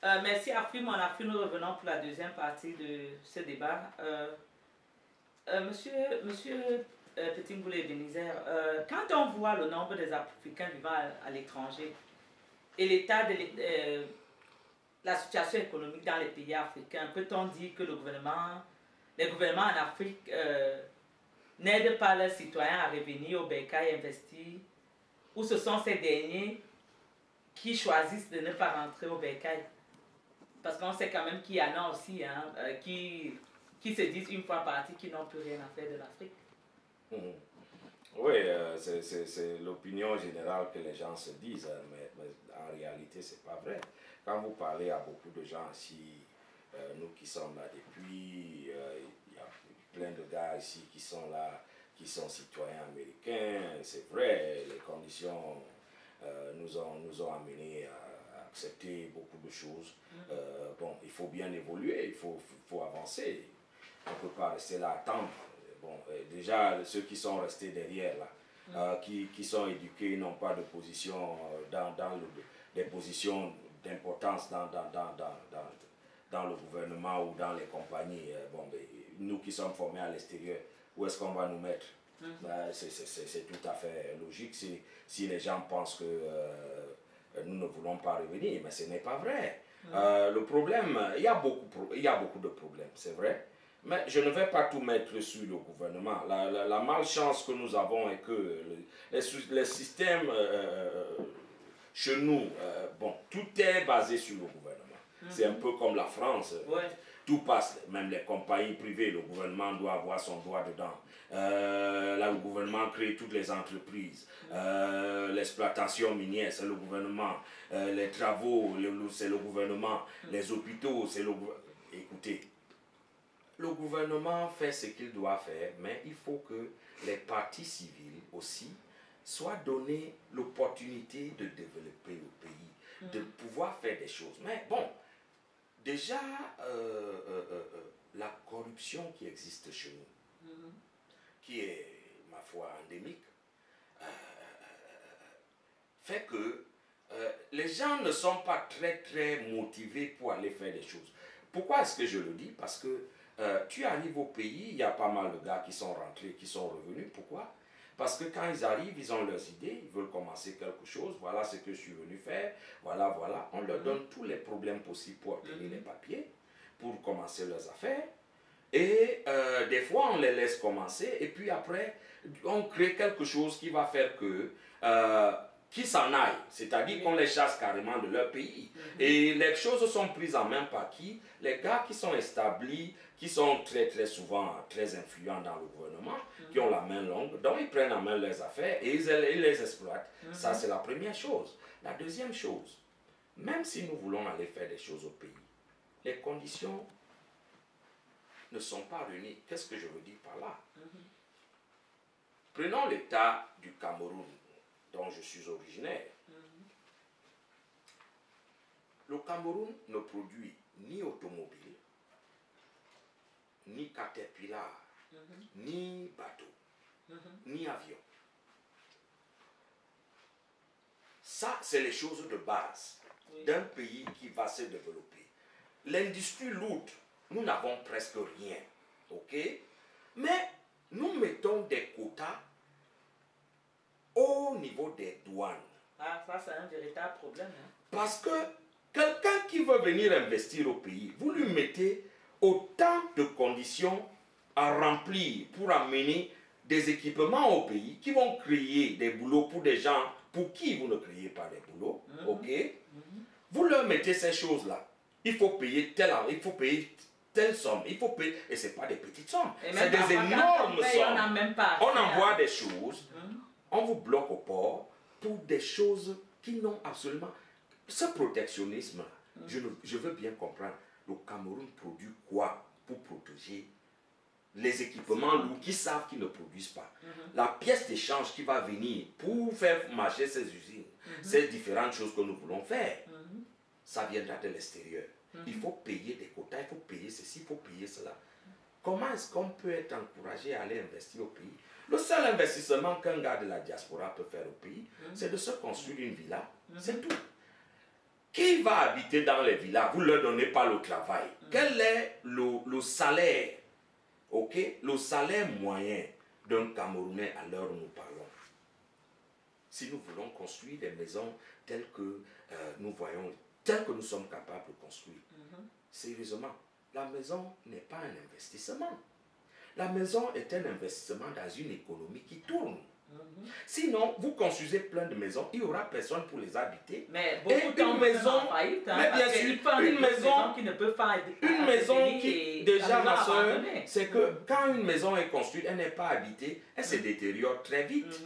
Merci Afri, mon Afri, nous revenons pour la deuxième partie de ce débat. Monsieur Petit Ngoulé Benizer, quand on voit le nombre des Africains vivant à l'étranger et l'état de la situation économique dans les pays africains, peut-on dire que les gouvernements en Afrique n'aident pas leurs citoyens à revenir au Bercail investir, ou ce sont ces derniers qui choisissent de ne pas rentrer au Bercail? Parce qu'on sait quand même qu'il y en a aussi hein, qui se disent une fois partis qu'ils n'ont plus rien à faire de l'Afrique. Oui, c'est l'opinion générale que les gens se disent, mais en réalité, ce n'est pas vrai. Quand vous parlez à beaucoup de gens ici, nous qui sommes là depuis, il y a plein de gars ici qui sont là, qui sont citoyens américains, c'est vrai, les conditions nous ont amenés à accepter beaucoup de choses. Bon, il faut bien évoluer, il faut avancer. On ne peut pas rester là à attendre. Bon, déjà, ceux qui sont restés derrière, là, qui sont éduqués, n'ont pas de position des positions d'importance dans le gouvernement ou dans les compagnies. Bon, nous qui sommes formés à l'extérieur, où est-ce qu'on va nous mettre? C'est tout à fait logique si les gens pensent que nous ne voulons pas revenir, mais ce n'est pas vrai. Le problème, il y a beaucoup de problèmes, c'est vrai. Mais je ne vais pas tout mettre sur le gouvernement. La malchance que nous avons est que les systèmes chez nous, bon, tout est basé sur le gouvernement. C'est un peu comme la France. Tout passe, même les compagnies privées, le gouvernement doit avoir son droit dedans. Là, le gouvernement crée toutes les entreprises. L'exploitation minière, c'est le gouvernement. Les travaux, c'est le gouvernement. Les hôpitaux, c'est le gouvernement. Écoutez, le gouvernement fait ce qu'il doit faire, mais il faut que les partis civils aussi soient donnés l'opportunité de développer le pays, de pouvoir faire des choses. Mais bon, déjà, la corruption qui existe chez nous, qui est, ma foi, endémique, fait que les gens ne sont pas très motivés pour aller faire des choses. Pourquoi est-ce que je le dis? Parce que tu arrives au pays, il y a pas mal de gars qui sont rentrés, qui sont revenus. Pourquoi? Parce que quand ils arrivent, ils ont leurs idées, ils veulent commencer quelque chose, voilà ce que je suis venu faire, voilà. On leur donne tous les problèmes possibles pour obtenir les papiers, pour commencer leurs affaires. Et des fois, on les laisse commencer, et puis après, on crée quelque chose qui va faire que qui s'en aillent, c'est-à-dire qu'on les chasse carrément de leur pays. Et les choses sont prises en main par qui? Les gars qui sont établis, qui sont très souvent très influents dans le gouvernement, qui ont la main longue, donc ils prennent en main leurs affaires et ils les exploitent. Ça, c'est la première chose. La deuxième chose, même si nous voulons aller faire des choses au pays, les conditions ne sont pas réunies. Qu'est-ce que je veux dire par là? Prenons l'état du Cameroun, dont je suis originaire. Le Cameroun ne produit ni automobile, ni caterpillar, ni bateau, ni avion. Ça, c'est les choses de base d'un pays qui va se développer. L'industrie lourde, nous n'avons presque rien, ok? Mais nous mettons des quotas au niveau des douanes. Ah, ça c'est un véritable problème. Hein? Parce que quelqu'un qui veut venir investir au pays, vous lui mettez autant de conditions à remplir pour amener des équipements au pays qui vont créer des boulots pour des gens pour qui vous ne créez pas des boulots. Ok? Vous leur mettez ces choses-là. Il faut payer telle somme, il faut payer, et ce n'est pas des petites sommes, c'est des énormes sommes. On envoie des choses, on vous bloque au port pour des choses qui n'ont absolument... Ce protectionnisme, je veux bien comprendre, le Cameroun produit quoi pour protéger les équipements lourds qui savent qu'ils ne produisent pas. La pièce d'échange qui va venir pour faire marcher ces usines, ces différentes choses que nous voulons faire, ça viendra de l'extérieur. Il faut payer des quotas, il faut payer ceci, il faut payer cela. Comment est-ce qu'on peut être encouragé à aller investir au pays? Le seul investissement qu'un gars de la diaspora peut faire au pays, c'est de se construire une villa, c'est tout. qui va habiter dans les villas? Vous ne leur donnez pas le travail. Quel est le salaire, ok, le salaire moyen d'un Camerounais à l'heure où nous parlons? Si nous voulons construire des maisons telles que nous voyons, telles que nous sommes capables de construire, sérieusement, la maison n'est pas un investissement. La maison est un investissement dans une économie qui tourne. Sinon, vous construisez plein de maisons, il n'y aura personne pour les habiter. Mais beaucoup de maison, faillite, hein, mais bien sûr, une maison qui ne peut pas une maison qui, déjà ma soeur, c'est que quand une maison est construite, elle n'est pas habitée, elle se détériore très vite.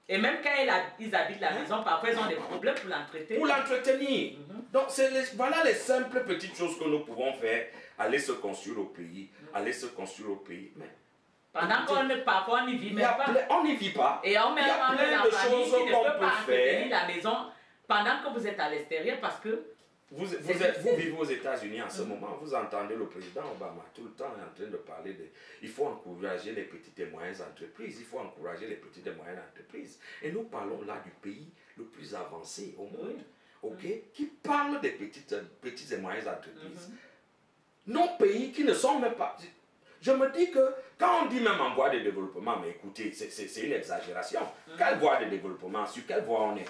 Et même quand ils habitent la maison, parfois ils ont des problèmes pour l'entretenir. Pour l'entretenir. Donc voilà les simples petites choses que nous pouvons faire. Aller se construire au pays, aller se construire au pays. Mais pendant parfois on n'y vit même pas. On n'y vit pas. Et on met il y a plein de choses qu'on peut faire. La maison pendant que vous êtes à l'extérieur parce que vous vivez aux États-Unis en ce moment, vous entendez le président Obama tout le temps en train de parler de il faut encourager les petites et moyennes entreprises, il faut encourager les petites et moyennes entreprises. Et nous parlons là du pays le plus avancé au monde, qui parle des petites et moyennes entreprises. Nos pays qui ne sont même pas... Je me dis que quand on dit même en voie de développement, mais écoutez, c'est une exagération. Quelle voie de développement? Sur quelle voie on est?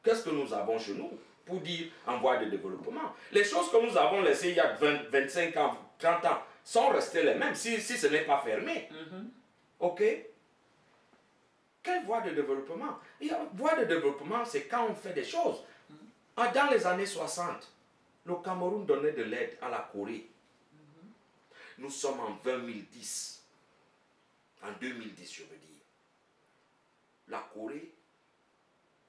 Qu'est-ce que nous avons chez nous pour dire en voie de développement? Les choses que nous avons laissées il y a 25 ans, 30 ans, sont restées les mêmes si ce n'est pas fermé. Ok? Quelle voie de développement? Voie de développement, c'est quand on fait des choses. Dans les années 60, le Cameroun donnait de l'aide à la Corée. Nous sommes en 2010. En 2010, je veux dire. La Corée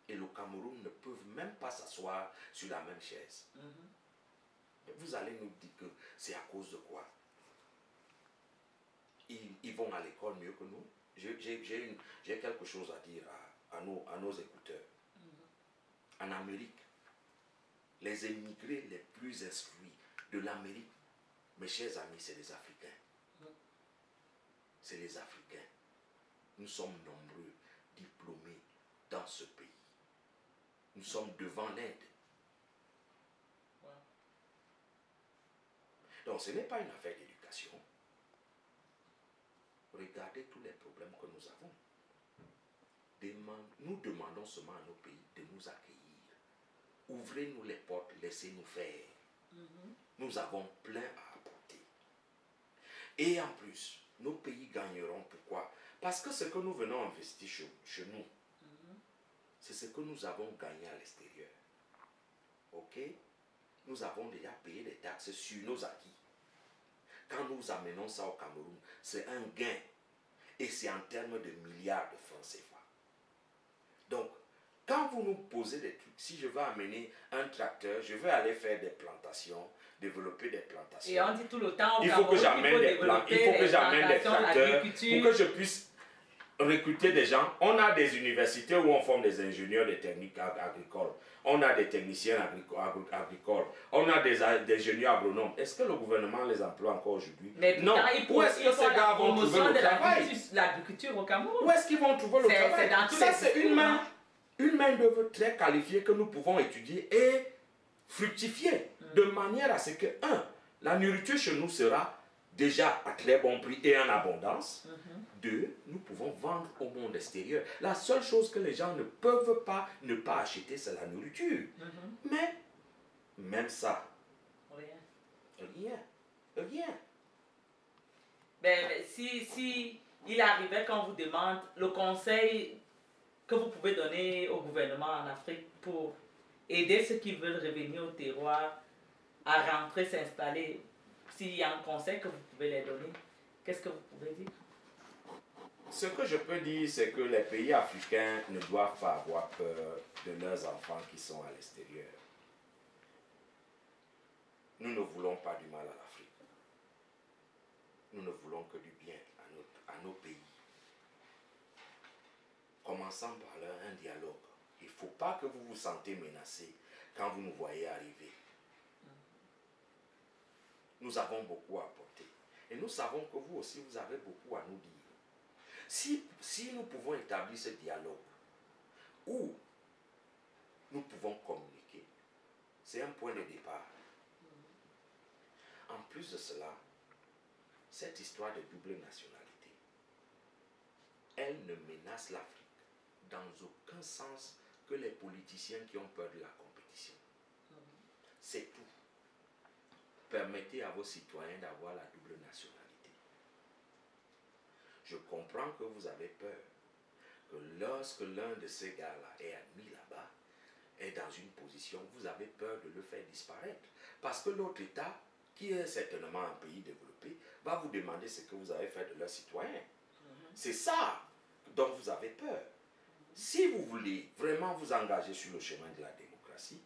et le Cameroun ne peuvent même pas s'asseoir sur la même chaise. Vous allez nous dire que c'est à cause de quoi? Ils vont à l'école mieux que nous. J'ai quelque chose à dire à nos écouteurs. En Amérique, les immigrés les plus instruits de l'Amérique, mes chers amis, c'est les Africains. C'est les Africains. Nous sommes nombreux, diplômés dans ce pays. Nous sommes devant l'Inde. Donc ce n'est pas une affaire d'éducation. Regardez tous les problèmes que nous avons. Nous demandons seulement à nos pays de nous accueillir. Ouvrez-nous les portes, laissez-nous faire. Nous avons plein à apporter. Et en plus, nos pays gagneront. Pourquoi? Parce que ce que nous venons investir chez nous, c'est ce que nous avons gagné à l'extérieur. Ok? Nous avons déjà payé des taxes sur nos acquis. Quand nous amenons ça au Cameroun, c'est un gain. Et c'est en termes de milliards de francs CFA. Donc, quand vous nous posez des trucs, si je veux amener un tracteur, je veux aller faire des plantations, développer des plantations. Et on dit tout le temps au il faut que j'amène des tracteurs pour que je puisse recruter des gens. On a des universités où on forme des ingénieurs des techniques agricoles. On a des techniciens agricoles. On a des ingénieurs agronomes. Est-ce que le gouvernement les emploie encore aujourd'hui? Non. Où est-ce que ces gars vont trouver le travail? L'agriculture au Cameroun. Où est-ce qu'ils vont trouver le travail? Ça, c'est une main-d'œuvre très qualifiée que nous pouvons étudier et fructifier de manière à ce que, la nourriture chez nous sera déjà à très bon prix et en abondance. 2, nous pouvons vendre au monde extérieur. La seule chose que les gens ne peuvent pas ne pas acheter, c'est la nourriture. Mais, même ça, rien. Ben, si il arrivait qu'on vous demande le conseil que vous pouvez donner au gouvernement en Afrique pour aider ceux qui veulent revenir au terroir à rentrer, s'installer, s'il y a un conseil que vous pouvez les donner, qu'est-ce que vous pouvez dire? Ce que je peux dire, c'est que les pays africains ne doivent pas avoir peur de leurs enfants qui sont à l'extérieur. Nous ne voulons pas du mal à l'Afrique. Nous ne voulons que du bien à nos pays. Commençons par là un dialogue. Il ne faut pas que vous vous sentez menacé quand vous nous voyez arriver. Nous avons beaucoup à apporter. Et nous savons que vous aussi, vous avez beaucoup à nous dire. Si nous pouvons établir ce dialogue où nous pouvons communiquer, c'est un point de départ. En plus de cela, cette histoire de double nationalité, elle ne menace l'Afrique dans aucun sens que les politiciens qui ont peur de la compétition. C'est tout. Permettez à vos citoyens d'avoir la double nationalité. Je comprends que vous avez peur que lorsque l'un de ces gars-là est admis là-bas, est dans une position, vous avez peur de le faire disparaître. Parce que l'autre État, qui est certainement un pays développé, va vous demander ce que vous avez fait de leurs citoyens. C'est ça dont vous avez peur. Si vous voulez vraiment vous engager sur le chemin de la démocratie,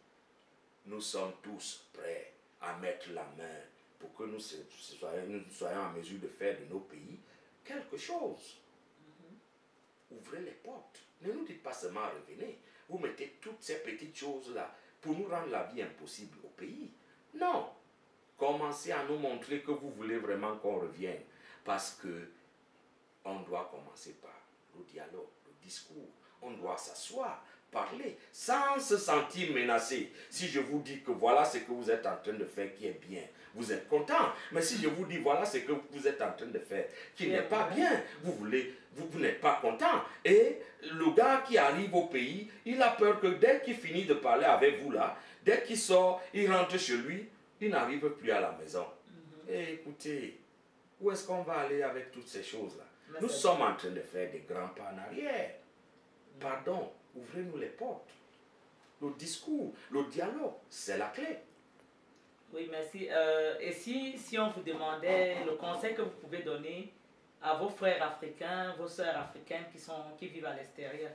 nous sommes tous prêts à mettre la main pour que nous soyons en mesure de faire de nos pays quelque chose. Ouvrez les portes. Ne nous dites pas seulement revenez. Vous mettez toutes ces petites choses-là pour nous rendre la vie impossible au pays. Non. Commencez à nous montrer que vous voulez vraiment qu'on revienne. Parce que on doit commencer par le dialogue, le discours. On doit s'asseoir, parler, sans se sentir menacé. Si je vous dis que voilà ce que vous êtes en train de faire qui est bien, vous êtes content. Mais si je vous dis voilà ce que vous êtes en train de faire qui n'est pas bien, vous n'êtes pas content. Et le gars qui arrive au pays, il a peur que dès qu'il finit de parler avec vous là, dès qu'il sort, il rentre chez lui, il n'arrive plus à la maison. Et écoutez, où est-ce qu'on va aller avec toutes ces choses-là? Nous sommes en train de faire des grands pas en arrière. Pardon, ouvrez-nous les portes. Le discours, le dialogue, c'est la clé. Oui, merci. Et si on vous demandait le conseil que vous pouvez donner à vos frères africains, vos sœurs africaines qui vivent à l'extérieur,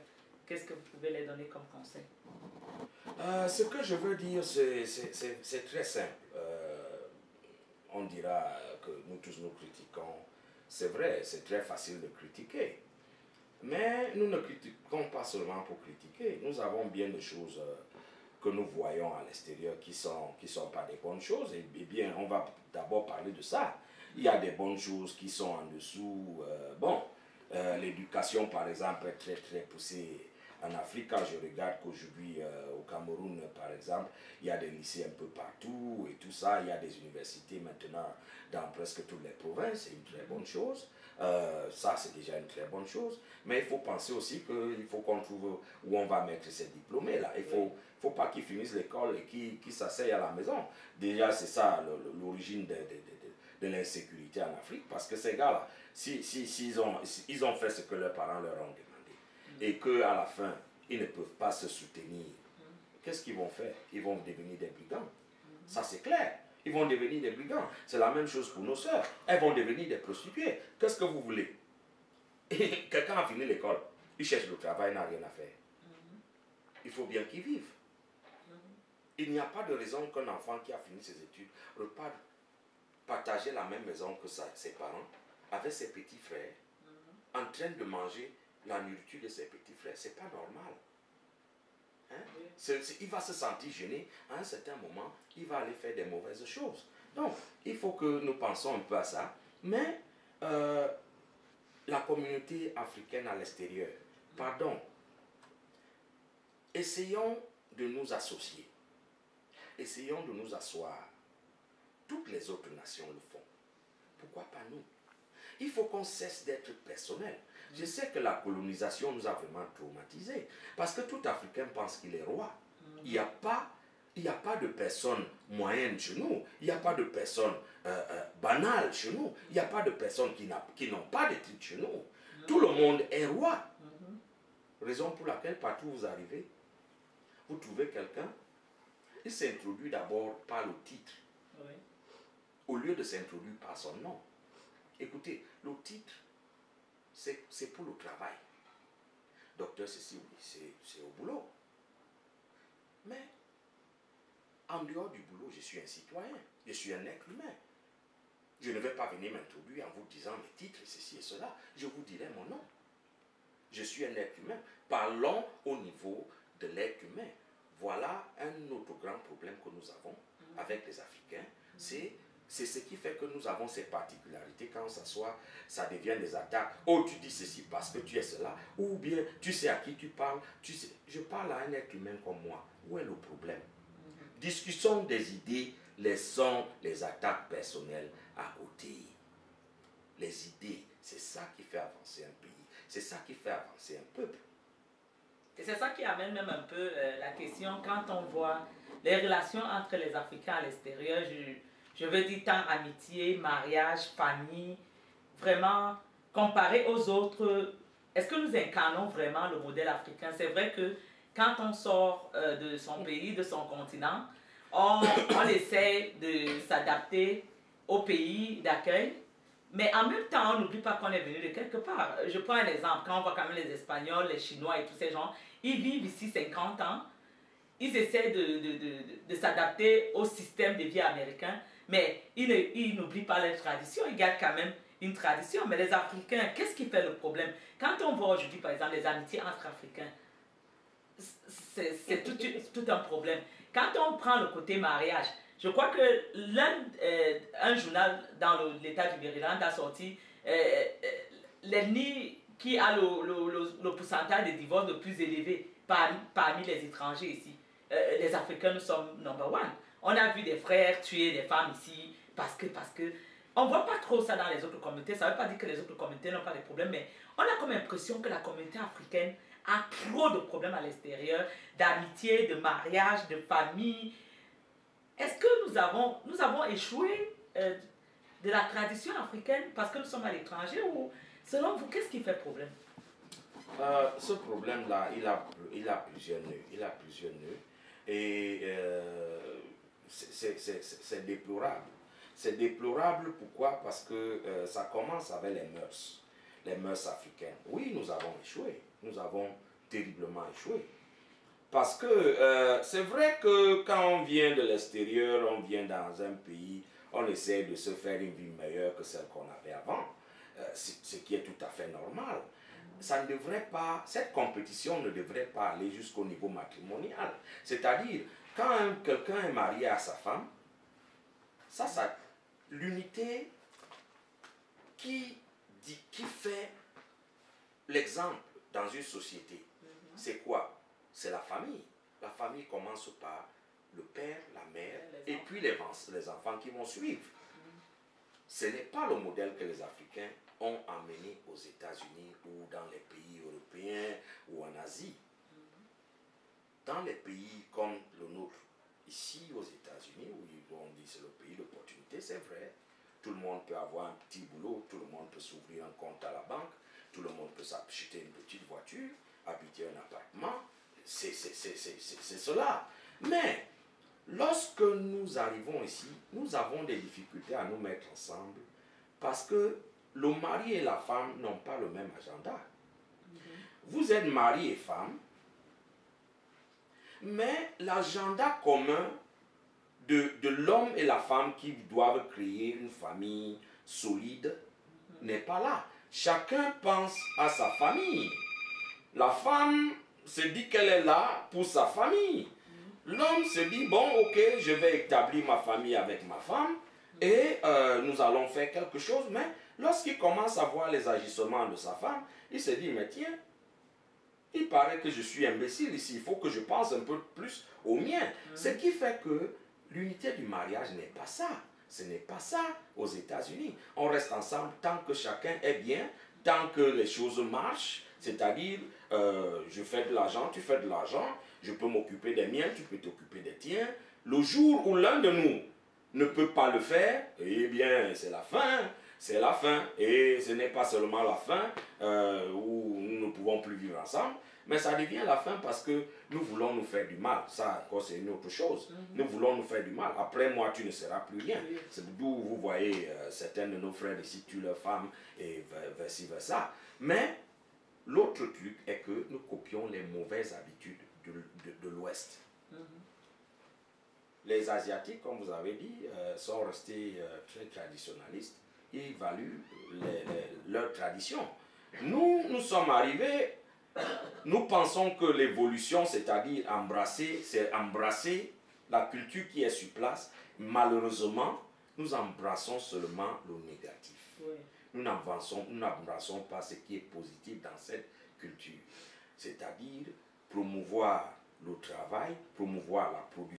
qu'est-ce que vous pouvez les donner comme conseil? Ce que je veux dire, c'est très simple. On dira que nous tous nous critiquons. C'est vrai, c'est très facile de critiquer. Mais nous ne critiquons pas seulement pour critiquer. Nous avons bien des choses que nous voyons à l'extérieur qui sont pas des bonnes choses. Et bien, on va d'abord parler de ça. Il y a des bonnes choses qui sont en dessous. L'éducation, par exemple, est très, très poussée en Afrique. Quand je regarde qu'aujourd'hui, au Cameroun, par exemple, il y a des lycées un peu partout et tout ça. Il y a des universités maintenant dans presque toutes les provinces. C'est une très bonne chose. Ça, c'est déjà une très bonne chose. Mais il faut penser aussi qu'il faut qu'on trouve où on va mettre ces diplômés-là. Il ne faut pas qu'ils finissent l'école et qu'ils s'asseyent à la maison. Déjà, c'est ça l'origine de l'insécurité en Afrique. Parce que ces gars-là, s'ils ont fait ce que leurs parents leur ont demandé, et qu'à la fin, ils ne peuvent pas se soutenir, qu'est-ce qu'ils vont faire? Ils vont devenir des brigands. Ça, c'est clair. Ils vont devenir des brigands. C'est la même chose pour nos sœurs. Elles vont devenir des prostituées. Qu'est-ce que vous voulez? Quelqu'un a fini l'école. Il cherche le travail, il n'a rien à faire. Il faut bien qu'il vive. Il n'y a pas de raison qu'un enfant qui a fini ses études reparte partager la même maison que ses parents, avec ses petits frères, en train de manger la nourriture de ses petits frères. C'est pas normal. Hein? Il va se sentir gêné. À un certain moment, il va aller faire des mauvaises choses. Donc, il faut que nous pensions un peu à ça. Mais la communauté africaine à l'extérieur, pardon, essayons de nous associer. Essayons de nous asseoir. Toutes les autres nations le font. Pourquoi pas nous? Il faut qu'on cesse d'être personnel. Je sais que la colonisation nous a vraiment traumatisés. Parce que tout Africain pense qu'il est roi. Il n'y a pas de personnes moyennes chez nous. Il n'y a pas de personnes banales chez nous. Il n'y a pas de personnes qui n'ont pas de titre chez nous. Tout le monde est roi. Raison pour laquelle partout où vous arrivez, vous trouvez quelqu'un, il s'introduit d'abord par le titre. Oui. Au lieu de s'introduire par son nom. Écoutez, le titre, c'est pour le travail. Docteur Cécile, c'est au boulot. Mais, en dehors du boulot, je suis un citoyen. Je suis un être humain. Je ne vais pas venir m'introduire en vous disant mes titres, ceci et cela. Je vous dirai mon nom. Je suis un être humain. Parlons au niveau de l'être humain. Voilà un autre grand problème que nous avons avec les Africains. C'est ce qui fait que nous avons ces particularités. Quand on s'assoit, ça devient des attaques. Oh, tu dis ceci parce que tu es cela. Ou bien, tu sais à qui tu parles. Tu sais, je parle à un être humain comme moi. Où est le problème? discussion des idées, laissons les attaques personnelles à côté. Les idées, c'est ça qui fait avancer un pays, c'est ça qui fait avancer un peuple. Et c'est ça qui amène même un peu la question quand on voit les relations entre les Africains à l'extérieur, je veux dire tant amitié, mariage, famille, vraiment comparé aux autres, est-ce que nous incarnons vraiment le modèle africain? C'est vrai que quand on sort de son pays, de son continent, on essaie de s'adapter au pays d'accueil, mais en même temps, on n'oublie pas qu'on est venu de quelque part. Je prends un exemple, quand on voit quand même les Espagnols, les Chinois et tous ces gens, ils vivent ici 50 ans, ils essaient de s'adapter au système de vie américain, mais ils n'oublient pas leur tradition, ils gardent quand même une tradition. Mais les Africains, qu'est-ce qui fait le problème? Quand on voit aujourd'hui, par exemple, les amitiés entre Africains, c'est tout un problème. Quand on prend le côté mariage, je crois que un journal dans l'État du Maryland a sorti l'ethnie qui a le pourcentage de divorces le plus élevé parmi les étrangers ici. Les Africains, nous sommes number one. On a vu des frères tuer des femmes ici parce que on ne voit pas trop ça dans les autres communautés. Ça ne veut pas dire que les autres communautés n'ont pas de problèmes, mais on a comme l'impression que la communauté africaine a trop de problèmes à l'extérieur, d'amitié, de mariage, de famille. Est-ce que nous avons échoué de la tradition africaine parce que nous sommes à l'étranger ou selon vous, qu'est-ce qui fait problème? Ce problème-là, il a plusieurs nœuds. Il a plusieurs nœuds. Et c'est déplorable. C'est déplorable, pourquoi? Parce que ça commence avec les mœurs africaines. Oui, nous avons échoué. Nous avons terriblement échoué. Parce que c'est vrai que quand on vient de l'extérieur, on vient dans un pays, on essaie de se faire une vie meilleure que celle qu'on avait avant, ce qui est tout à fait normal. Ça ne devrait pas, cette compétition ne devrait pas aller jusqu'au niveau matrimonial. C'est-à-dire, quand quelqu'un est marié à sa femme, ça l'unité qui fait l'exemple dans une société, c'est quoi? C'est la famille. La famille commence par le père, la mère, et puis les enfants qui vont suivre. Ce n'est pas le modèle que les Africains ont emmené aux États-Unis ou dans les pays européens ou en Asie. Dans les pays comme le nôtre, ici aux États-Unis, où on dit c'est le pays d'opportunité, c'est vrai. Tout le monde peut avoir un petit boulot, tout le monde peut s'ouvrir un compte à la banque, tout le monde peut s'acheter une petite voiture, habiter un appartement. C'est cela. Mais lorsque nous arrivons ici, nous avons des difficultés à nous mettre ensemble parce que le mari et la femme n'ont pas le même agenda. Vous êtes mari et femme, mais l'agenda commun de l'homme et la femme qui doivent créer une famille solide n'est pas là. Chacun pense à sa famille. La femme se dit qu'elle est là pour sa famille. L'homme se dit, bon, ok, je vais établir ma famille avec ma femme et nous allons faire quelque chose. Mais lorsqu'il commence à voir les agissements de sa femme, il se dit, mais tiens, il paraît que je suis imbécile ici, il faut que je pense un peu plus au mien. Ce qui fait que l'unité du mariage n'est pas ça. Ce n'est pas ça aux États-Unis. On reste ensemble tant que chacun est bien, tant que les choses marchent. C'est-à-dire, je fais de l'argent, tu fais de l'argent, je peux m'occuper des miens, tu peux t'occuper des tiens. Le jour où l'un de nous ne peut pas le faire, eh bien, c'est la fin. C'est la fin. Et ce n'est pas seulement la fin où nous ne pouvons plus vivre ensemble, mais ça devient la fin parce que nous voulons nous faire du mal. Ça, encore, c'est une autre chose. Nous voulons nous faire du mal. Après moi, tu ne seras plus rien. C'est d'où vous voyez certains de nos frères ici tuent leurs femmes et vice-versa. Mais l'autre truc est que nous copions les mauvaises habitudes de l'Ouest. Les Asiatiques, comme vous avez dit, sont restés très traditionnalistes. Ils valuent leur tradition. Nous sommes arrivés, nous pensons que l'évolution, c'est-à-dire c'est embrasser la culture qui est sur place. Malheureusement, nous embrassons seulement le négatif. Oui. Nous n'embrassons pas ce qui est positif dans cette culture. C'est-à-dire promouvoir le travail, promouvoir la production.